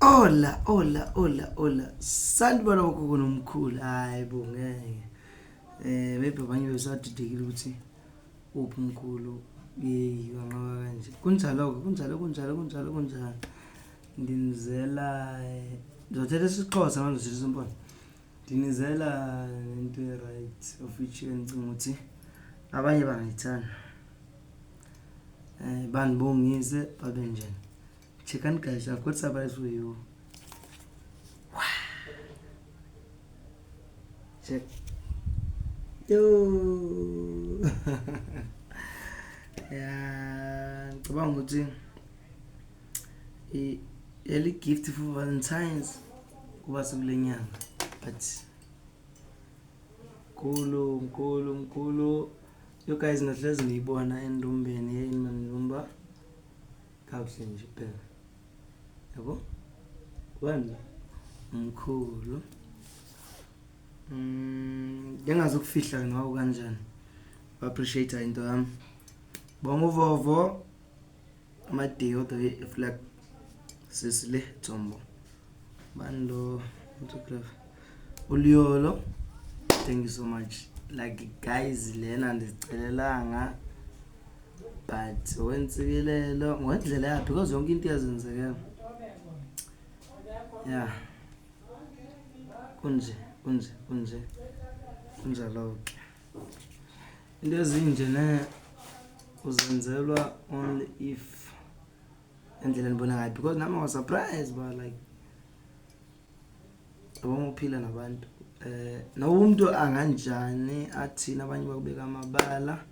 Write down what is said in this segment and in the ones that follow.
Hola. Sanibona gogo nomkhulu. Hayi bo ngeke. Maybe abanye besadidekile ukuthi uphi umkhulu. Wanqaba kanje. Kunjalo. Ndinizela ngizothetha isiXhosa manje sithi impona. Ndinizela into right of which ngicela ukuthi abanye bangayithanda. Banibongise babe njani. Checkan guys, I've got surprise for you. Wow. Check. Yo. Yeah, ngicabanga ukuthi eli gift for Valentine's kuba sekulenyanga but mkhulu you guys nahlezi ngiyibona endumbeni yini manumba kahle nje phela yabo wena mkhulu ngengazokufihla ngawo kanjani appreciate into yami bongo vovo amadeo the flag sisile Thombo bando photograph uliolo thank you so much like guys lena ndizicelelanga but wenzikelelo ngendlela yapi because yonke into yazenzekela yeah kunjalo ke into ezinje ne uzenzelwa only if endlela nibona ngayo because nami was surprised but like uphila nabantu umuntu anganjani athina abanye bakubeka amabala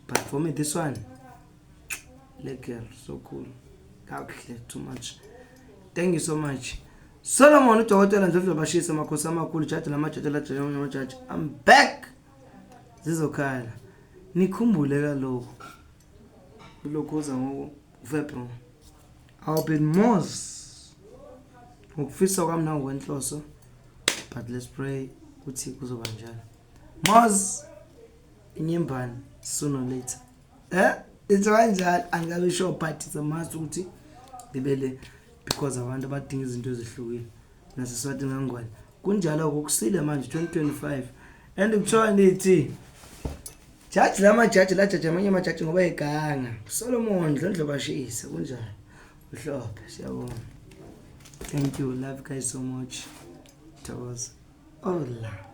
but for me this one like girl so cool kahle too much thank you so much Solomon udokotela nje uzobashisa amakhosi amakhulu jaji lamajaji I'm back zizokhala nikhumbule kaloko lokhoza ngoFebruary I'll be more ukufisa kwami nawo wenhloso but let's pray ukuthi kuzoba njalo Maz inyembani sooner or later it's kanjalo angabe sure but it's a must ukuthi libele because abantu abadinga izinto ezihlukile nasiswathi ngangwane kunjalo kokusile manje 2025 and ukuthiwa nithi jaji la amanye amajaji ngoba eganga Solomon ndlondlo bashisa kunjalo uhlophe siyabona thank you love guys so much. Hola.